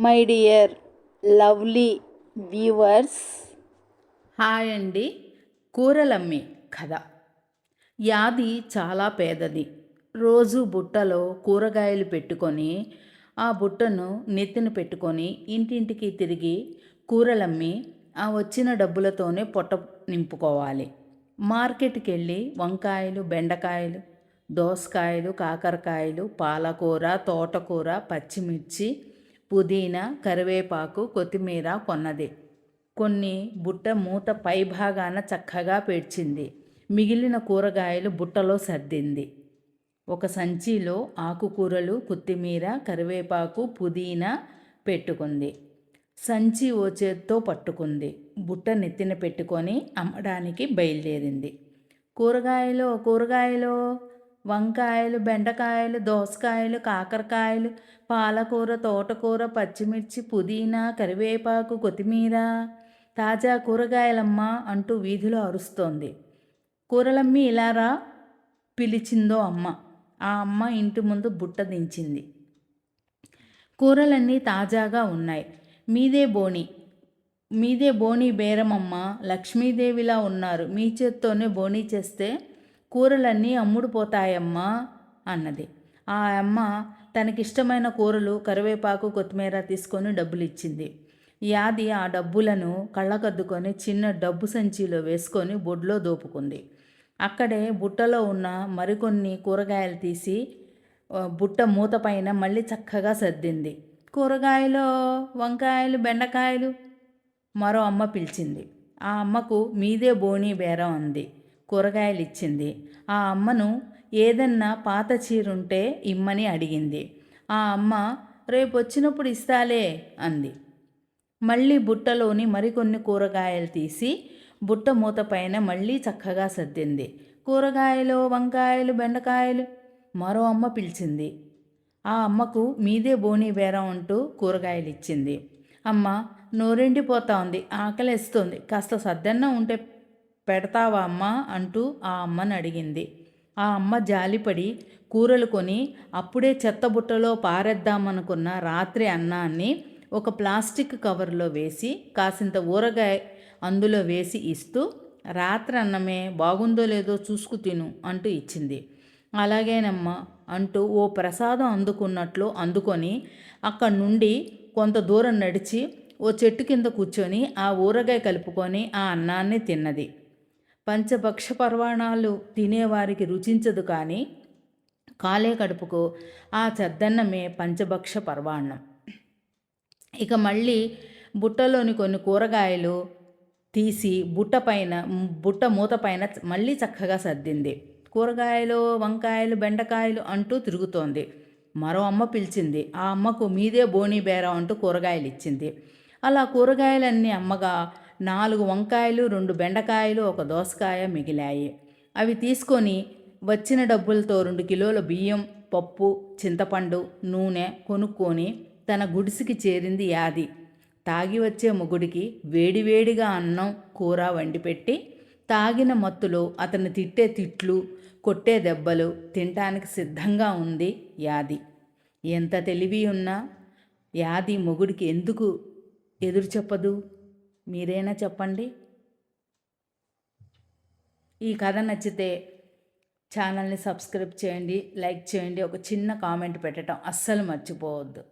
My dear lovely viewers, hi అండి. కూరలమ్మి కథ. యాది చాలా పేదది. రోజు బుట్టలో కూరగాయలు పెట్టుకొని ఆ బుట్టను నెత్తిన పెట్టుకొని ఇంటింటికి తిరిగి కూరలమ్మి ఆ వచ్చిన డబ్బులతోనే పొట్ట నింపుకోవాలి. మార్కెట్కి వెళ్ళి వంకాయలు, బెండకాయలు, దోసకాయలు, కాకరకాయలు, పాలకూర, తోటకూర, పచ్చిమిర్చి, పుదీనా, కరివేపాకు, కొత్తిమీర కొన్నది. కొన్ని బుట్ట మూత పైభాగాన చక్కగా పేర్చింది. మిగిలిన కూరగాయలు బుట్టలో సర్దింది. ఒక సంచిలో ఆకుకూరలు, కొత్తిమీర, కరివేపాకు, పుదీనా పెట్టుకుంది. సంచి ఓ చేత్తో పట్టుకుంది. బుట్ట నెత్తిన పెట్టుకొని అమ్మడానికి బయలుదేరింది. కూరగాయలు వంకాయలు, బెండకాయలు, దోసకాయలు, కాకరకాయలు, పాలకూర, తోటకూర, పచ్చిమిర్చి, పుదీనా, కరివేపాకు, కొత్తిమీర, తాజా కూరగాయలమ్మా అంటూ వీధిలో అరుస్తోంది. కూరలమ్మి ఇలారా పిలిచిందో అమ్మ. ఆ అమ్మ ఇంటి ముందు బుట్ట దించింది. కూరలన్నీ తాజాగా ఉన్నాయి. మీదే బోణి బేరమమ్మా, లక్ష్మీదేవిలా ఉన్నారు. మీ చేత్తోనే బోణీ చేస్తే కూరలన్నీ అమ్ముడుపోతాయమ్మా అన్నది. ఆ అమ్మ తనకిష్టమైన కూరలు, కరివేపాకు, కొత్తిమీర తీసుకొని డబ్బులు ఇచ్చింది. యాది ఆ డబ్బులను కళ్ళకద్దుకొని చిన్న డబ్బు సంచిలో వేసుకొని బొడ్లో దోపుకుంది. అక్కడే బుట్టలో ఉన్న మరికొన్ని కూరగాయలు తీసి బుట్ట మూత పైన మళ్ళీ చక్కగా సర్దింది. కూరగాయలు, వంకాయలు, బెండకాయలు మరో అమ్మ పిలిచింది. ఆ అమ్మకు మీదే బోణీ బేరం అంది. కూరగాయలు ఇచ్చింది. ఆ అమ్మను ఏదన్నా పాత చీరుంటే ఇమ్మని అడిగింది. ఆ అమ్మ రేపు వచ్చినప్పుడు ఇస్తాలే అంది. మళ్ళీ బుట్టలోని మరికొన్ని కూరగాయలు తీసి బుట్ట మూత పైన మళ్ళీ చక్కగా సర్దింది. కూరగాయలు, వంకాయలు, బెండకాయలు మరో అమ్మ పిలిచింది. ఆ అమ్మకు మీదే బోణీ బేరం అంటూ కూరగాయలు ఇచ్చింది. అమ్మ నోరెండిపోతా ఉంది, ఆకలేస్తుంది, కాస్త సద్దన్నం ఉంటే పెడతావా అమ్మా అంటూ ఆ అమ్మని అడిగింది. ఆ అమ్మ జాలిపడి కూరలు కొని అప్పుడే చెత్తబుట్టలో పారేద్దామనుకున్న రాత్రి అన్నాన్ని ఒక ప్లాస్టిక్ కవర్లో వేసి కాసింత ఊరగాయ అందులో వేసి ఇస్తూ రాత్రి అన్నమే బాగుందో లేదో చూసుకు తిను అంటూ ఇచ్చింది. అలాగేనమ్మా అంటూ ఓ ప్రసాదం అందుకున్నట్లు అందుకొని అక్కడి నుండి కొంత దూరం నడిచి ఓ చెట్టు కింద కూర్చొని ఆ ఊరగాయ కలుపుకొని ఆ అన్నాన్ని తిన్నది. పంచభక్ష పర్వాణాలు తినేవారికి రుచించదు, కానీ కాలే కడుపుకు ఆ చద్దన్నమే పంచభక్ష పర్వాణం. ఇక మళ్ళీ బుట్టలోని కొన్ని కూరగాయలు తీసి బుట్ట మూత పైన మళ్ళీ చక్కగా సర్దింది. కూరగాయలు, వంకాయలు, బెండకాయలు అంటూ తిరుగుతోంది. మరో అమ్మ పిలిచింది. ఆ అమ్మకు మీదే బోణీ బేరం అంటూ కూరగాయలు ఇచ్చింది. అలా కూరగాయలన్నీ అమ్మగా 4 వంకాయలు, 2 బెండకాయలు, 1 దోసకాయ మిగిలాయి. అవి తీసుకొని వచ్చిన డబ్బులతో 2 కిలోల బియ్యం, పప్పు, చింతపండు, నూనె కొనుక్కొని తన గుడిసికి చేరింది యాది. తాగి వచ్చే మొగుడికి వేడివేడిగా అన్నం, కూర వండిపెట్టి తాగిన మత్తులో అతను తిట్టే తిట్లు, కొట్టే దెబ్బలు తినటానికి సిద్ధంగా ఉంది యాది. ఎంత తెలివి ఉన్నా యాది మొగుడికి ఎందుకు ఎదురు చెప్పదు? మీరైనా చెప్పండి. ఈ కథ నచ్చితే ఛానల్ని సబ్స్క్రైబ్ చేయండి, లైక్ చేయండి, ఒక చిన్న కామెంట్ పెట్టడం అస్సలు మర్చిపోవద్దు.